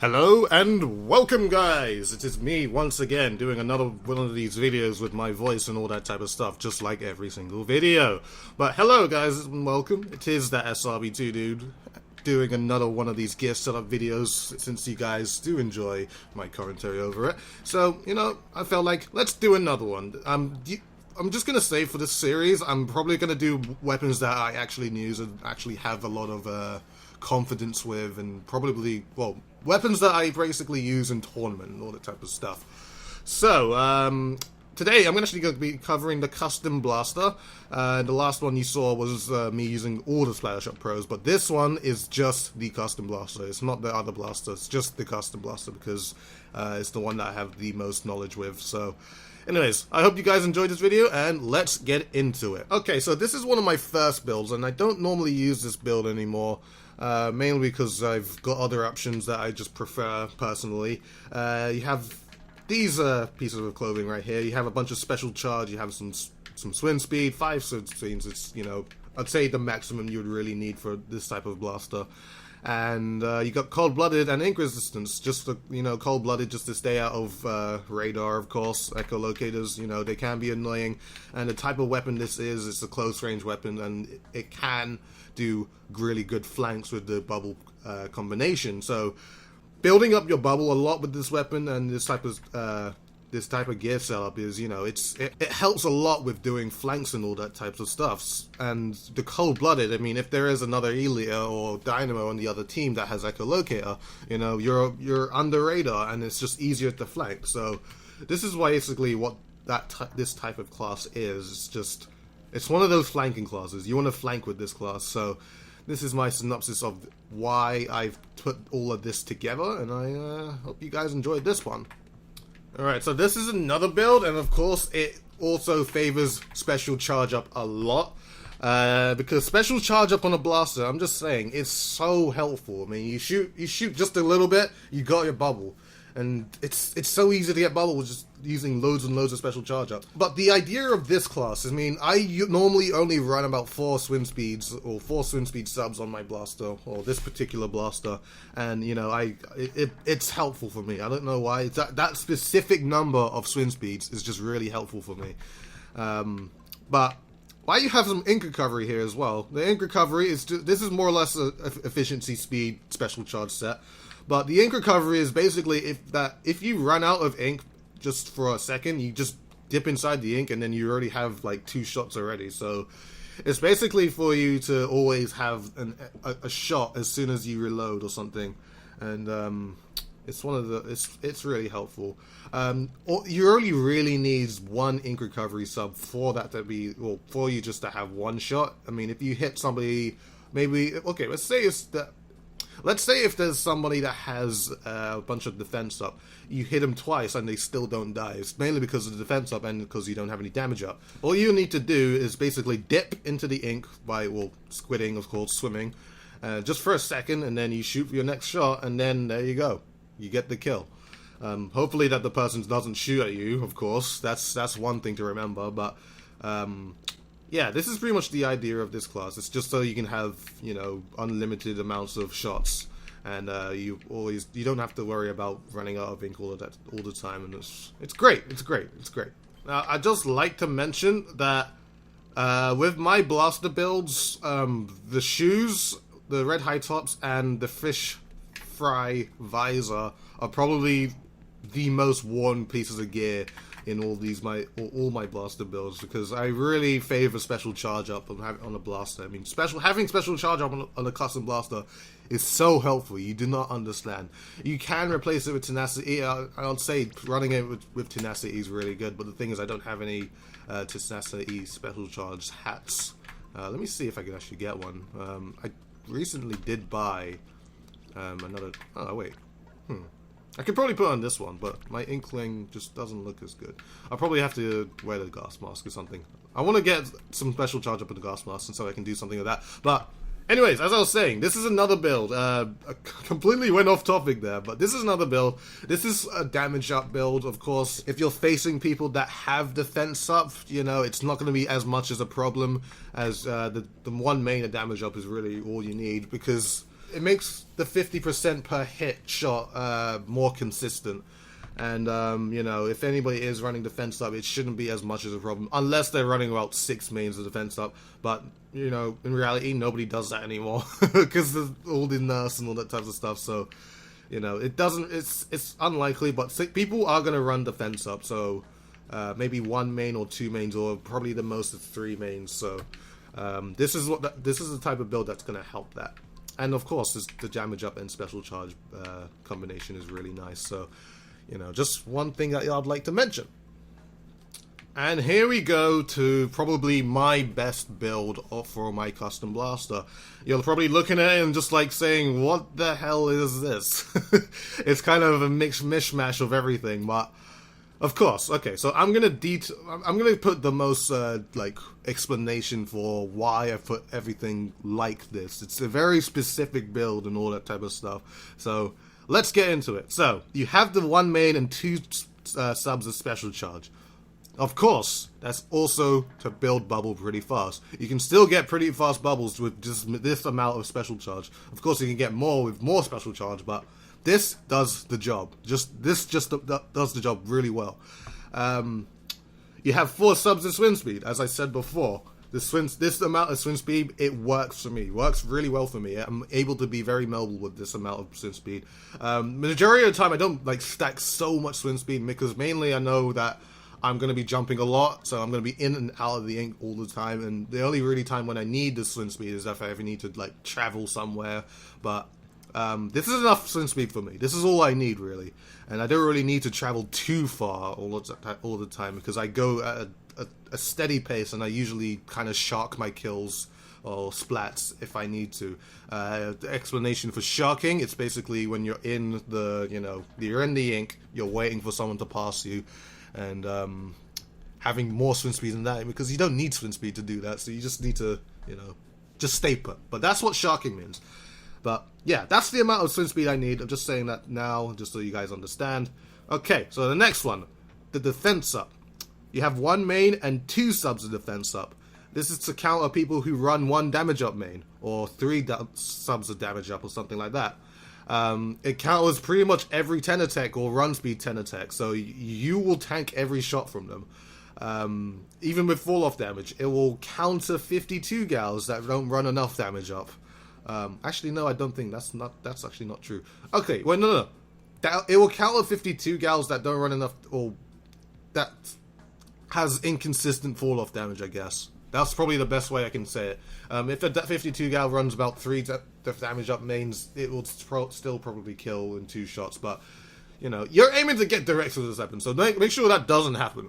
Hello and welcome, guys! It is me once again doing another one of these videos with my voice and all that type of stuff, just like every single video. But hello, guys, and welcome. It is ThatSrb2DUDE doing another one of these gear setup videos, since you guys do enjoy my commentary over it. So, you know, I felt like, let's do another one. I'm just gonna say, for this series, I'm probably gonna do weapons that I actually use and actually have a lot of confidence with, and probably, well, weapons that I basically use in tournament and all that type of stuff. So, today I'm actually going to be covering the custom blaster. The last one you saw was me using all the Splattershot Pros, but this one is just the custom blaster. It's not the other blaster, it's just the custom blaster, because it's the one that I have the most knowledge with. So, anyways, I hope you guys enjoyed this video, and let's get into it. Okay, so this is one of my first builds, and I don't normally use this build anymore. Mainly because I've got other options that I just prefer personally. You have these pieces of clothing right here. You have a bunch of special charge. You have some swim speed, 5 swim speeds. It's, you know, I'd say the maximum you would really need for this type of blaster. And you got cold-blooded and ink resistance. Just to, you know, cold-blooded just to stay out of radar, of course. Echolocators, you know, they can be annoying. And the type of weapon this is, it's a close-range weapon, and it can do really good flanks with the bubble combination. So building up your bubble a lot with this weapon and this type of gear setup is, you know, it helps a lot with doing flanks and all that types of stuff. And the cold-blooded, I mean, if there is another Elia or Dynamo on the other team that has Echolocator, you know, you're under radar and it's just easier to flank. So this is basically what this type of class is. It's one of those flanking classes. You want to flank with this class. So this is my synopsis of why I've put all of this together, and I hope you guys enjoyed this one. Alright, so this is another build, and of course it also favors special charge up a lot. Because special charge up on a blaster, I'm just saying, it's so helpful. I mean, you shoot just a little bit, you got your bubble. And it's so easy to get bubbles just using loads and loads of special charge up. But the idea of this class, I mean, I normally only run about 4 swim speeds or 4 swim speed subs on my blaster, or this particular blaster, and you know, it's helpful for me. I don't know why. It's that specific number of swim speeds is just really helpful for me. But why you have some ink recovery here as well. The ink recovery is this is more or less a efficiency speed special charge set. But the ink recovery is basically if you run out of ink just for a second, you just dip inside the ink and then you already have like 2 shots already. So it's basically for you to always have a shot as soon as you reload or something. And it's one of the it's really helpful. You only really need 1 ink recovery sub for that to be, well, for you just to have 1 shot. I mean, if you hit somebody, maybe, okay, let's say if there's somebody that has a bunch of defense up, you hit them twice and they still don't die. It's mainly because of the defense up and because you don't have any damage up. All you need to do is basically dip into the ink by, well, squidding, of course, swimming, just for a second, and then you shoot for your next shot, and then there you go. You get the kill. Hopefully that the person doesn't shoot at you, of course. That's one thing to remember, but yeah, this is pretty much the idea of this class. It's just so you can have, you know, unlimited amounts of shots, and you don't have to worry about running out of ink all the time, and it's great. It's great. Now, I'd just like to mention that with my blaster builds, the shoes, the red high tops, and the fish fry visor are probably the most worn pieces of gear in all my blaster builds, because I really favor special charge up on a blaster. I mean, having special charge up on a custom blaster is so helpful. You do not understand. You can replace it with tenacity. I'll say running it with tenacity is really good, but the thing is, I don't have any tenacity special charge hats. Let me see if I can actually get one. I recently did buy another. Oh wait. I could probably put on this one, but my inkling just doesn't look as good. I'll probably have to wear the gas mask or something. I want to get some special charge up with the gas mask, and so I can do something with that. But anyways, as I was saying, this is another build. I completely went off topic there, but this is another build. This is a damage up build, of course. If you're facing people that have defense up, you know, it's not going to be as much as a problem as the one main damage up is really all you need, because it makes the 50% per hit shot more consistent. And, you know, if anybody is running defense up, it shouldn't be as much as a problem, unless they're running about 6 mains of defense up. But, you know, in reality, nobody does that anymore, because there's all the nurse and all that types of stuff. So, you know, it's unlikely, but people are going to run defense up. So, maybe 1 main or 2 mains, or probably the most of 3 mains. So, this is the type of build that's going to help that. And, of course, the damage up and special charge combination is really nice. So, you know, just one thing that I'd like to mention. And here we go to probably my best build for my custom blaster. You're probably looking at it and just like saying, what the hell is this? It's kind of a mishmash of everything, but of course, okay, so I'm gonna put the most like explanation for why I put everything like this. It's a very specific build and all that type of stuff. So let's get into it. So, you have the 1 main and 2 subs of special charge. Of course, that's also to build bubble pretty fast. You can still get pretty fast bubbles with just this amount of special charge. Of course, you can get more with more special charge, but this does the job. This just does the job really well. You have 4 subs of swim speed, as I said before. This amount of swim speed, it works for me. It works really well for me. I'm able to be very mobile with this amount of swim speed. Majority of the time, I don't like stack so much swim speed because mainly I know that I'm going to be jumping a lot, so I'm going to be in and out of the ink all the time. And the only really time when I need the swim speed is if I ever need to like travel somewhere. But this is enough swim speed for me. This is all I need really, and I don't really need to travel too far all the time because I go at a steady pace, and I usually kind of shark my kills or splats if I need to. The explanation for sharking, it's basically when you're in the, you know, you're in the ink, you're waiting for someone to pass you, and having more swim speed than that, because you don't need swim speed to do that, so you just need to, you know, just stay put. But that's what sharking means. But yeah, that's the amount of swim speed I need. I'm just saying that now, just so you guys understand. Okay, so the next one, the defense up. You have 1 main and 2 subs of defense up. This is to counter people who run 1 damage up main, or 3 subs of damage up, or something like that. It counters pretty much every 10 attack or run speed 10 attack, so you will tank every shot from them. Even with fall off damage, it will counter 52 gals that don't run enough damage up. Actually, no, I don't think that's actually not true. Okay, well, no. It will counter 52 gals that don't run enough, or that has inconsistent fall off damage, I guess. That's probably the best way I can say it. If the 52 gal runs about 3 damage up mains, it will still probably kill in 2 shots, but, you know, you're aiming to get direct with this weapon, so make sure that doesn't happen.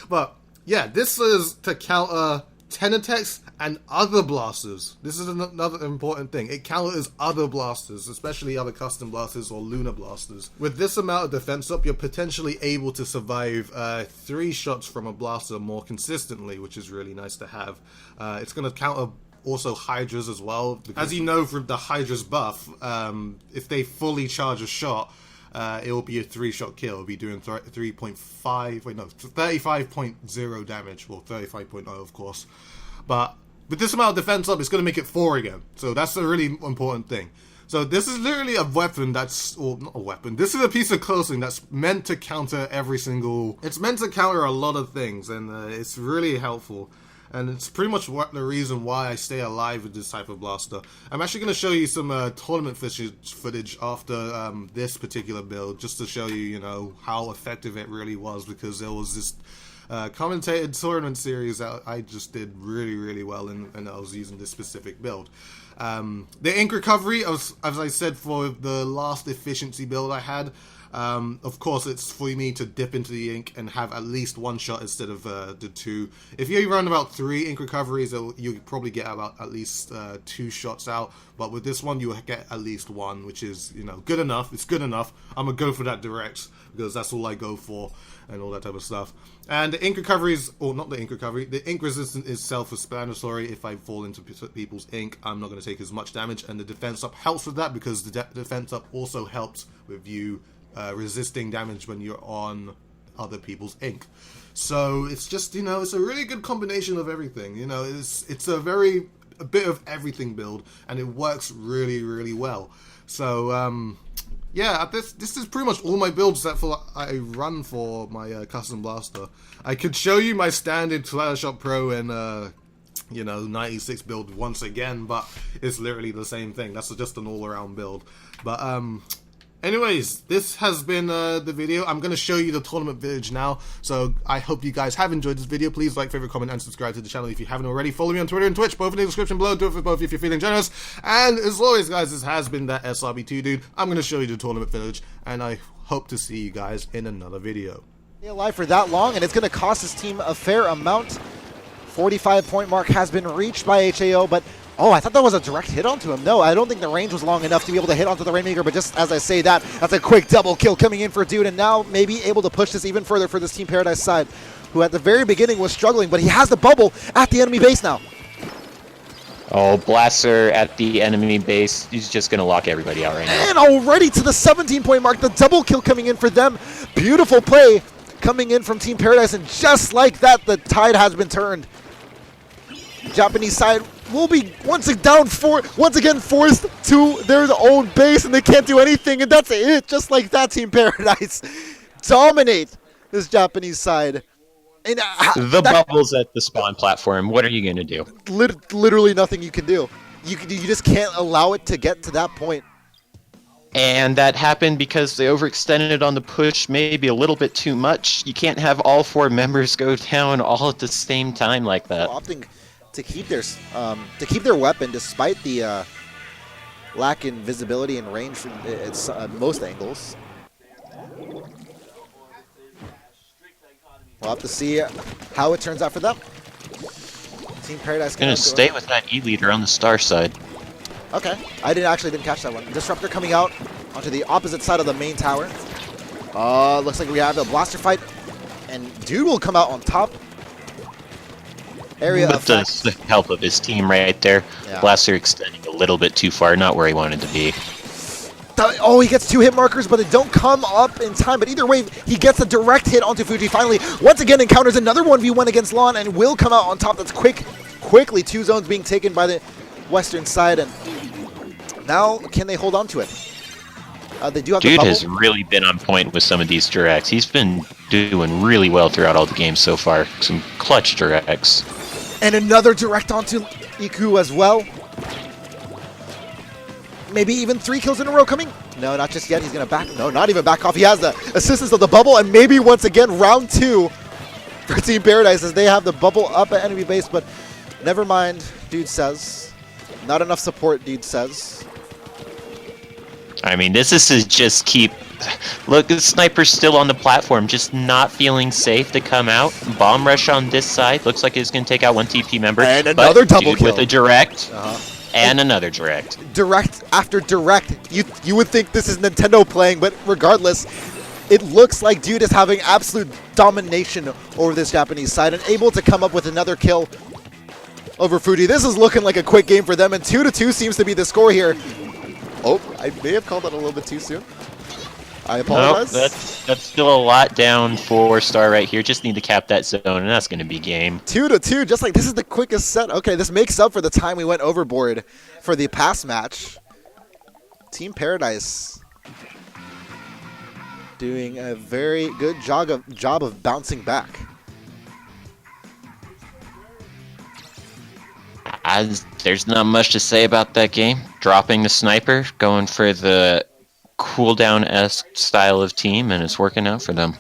But yeah, this is to counter 10 attacks and other blasters. This is another important thing. It counters other blasters, especially other custom blasters or lunar blasters. With this amount of defense up, you're potentially able to survive 3 shots from a blaster more consistently, which is really nice to have. It's going to counter also Hydras as well. As you know from the Hydra's buff, if they fully charge a shot, it will be a 3-shot kill. It'll be doing 35.0 damage. Well, 35.0 of course. But with this amount of defense up, it's going to make it 4 again. So that's a really important thing. So this is literally a weapon that's, well, not a weapon. This is a piece of clothing that's meant to counter every single, it's meant to counter a lot of things, and it's really helpful. And it's pretty much the reason why I stay alive with this type of blaster. I'm actually going to show you some tournament footage after this particular build, just to show you, you know, how effective it really was, because there was this commentated tournament series that I just did really, really well, and I was using this specific build. The ink recovery, as I said, for the last efficiency build I had, of course, it's for me to dip into the ink and have at least 1 shot instead of the 2. If you run about 3 ink recoveries, you probably get about at least 2 shots out. But with this one, you get at least 1, which is, you know, good enough. It's good enough. I'm gonna go for that direct because that's all I go for and all that type of stuff. And the ink recoveries, or not the ink recovery, the ink resistance is self-explanatory. If I fall into people's ink, I'm not going to take as much damage, and the defense up helps with that because the defense up also helps with you resisting damage when you're on other people's ink. So it's just, you know, it's a really good combination of everything. You know, it's a very a bit of everything build, and it works really, really well. So, yeah, this is pretty much all my builds that I run for my custom blaster. I could show you my standard ThatSrb Pro and you know, 96 build once again, but it's literally the same thing. That's just an all-around build. But anyways, this has been the video. I'm going to show you the tournament village now, so I hope you guys have enjoyed this video. Please like, favorite, comment, and subscribe to the channel if you haven't already. Follow me on Twitter and Twitch, both in the description below. Do it for both if you're feeling generous. And as always, guys, this has been ThatSrb2Dude. I'm going to show you the tournament village, and I hope to see you guys in another video. Stay alive for that long, and it's going to cost his team a fair amount. 45-point mark has been reached by HAO, but oh, I thought that was a direct hit onto him. No, I don't think the range was long enough to be able to hit onto the Rainmaker, but just as I say that, that's a quick double kill coming in for Dude, and now maybe able to push this even further for this Team Paradise side, who at the very beginning was struggling, but he has the bubble at the enemy base now. Oh, Blaster at the enemy base. He's just going to lock everybody out right now. And already to the 17-point mark, the double kill coming in for them. Beautiful play coming in from Team Paradise, and just like that, the tide has been turned. Japanese side will be once again forced to their own base, and they can't do anything, and that's it. Just like that, Team Paradise dominate this Japanese side. And the bubbles at the spawn platform. What are you going to do? Literally nothing you can do. You just can't allow it to get to that point. And that happened because they overextended on the push maybe a little bit too much. You can't have all 4 members go down all at the same time like that. Opting to keep their weapon despite the lack in visibility and range from most angles. We'll have to see how it turns out for them. Team Paradise going to stay with that E-leader on the star side. Okay, I didn't catch that one. Disruptor coming out onto the opposite side of the main tower. Looks like we have a blaster fight, and Dude will come out on top. Area with the help of his team right there. Yeah. Blaster extending a little bit too far, not where he wanted to be. Oh, he gets 2 hit markers, but they don't come up in time. But either way, he gets a direct hit onto Fuji. Finally, once again, encounters another 1v1 against Lon and will come out on top. That's quickly 2 zones being taken by the western side. And now, can they hold on to it? They do have Dude has really been on point with some of these directs. He's been doing really well throughout all the games so far. Some clutch directs. And another direct onto Iku as well. Maybe even 3 kills in a row coming. No, not just yet. He's going to back. No, not even back off. He has the assistance of the bubble. And maybe once again, round 2 for Team Paradise as they have the bubble up at enemy base. But never mind, Dude says. Not enough support, Dude says. I mean, this is to just keep... Look, the sniper's still on the platform, just not feeling safe to come out. Bomb rush on this side. Looks like it's going to take out 1 TP member. And another double kill. With a direct. And another direct. Direct after direct. You would think this is Nintendo playing, but regardless, it looks like Dude is having absolute domination over this Japanese side and able to come up with another kill over Fuji. This is looking like a quick game for them, and 2-2 seems to be the score here. Oh, I may have called that a little bit too soon. I apologize. Nope, that's still a lot down for Star right here. Just need to cap that zone, and that's going to be game. 2-2, just like this is the quickest set. Okay, this makes up for the time we went overboard for the past match. Team Paradise doing a very good job of bouncing back. There's not much to say about that game. Dropping the sniper, going for the cooldown-esque style of team, and it's working out for them.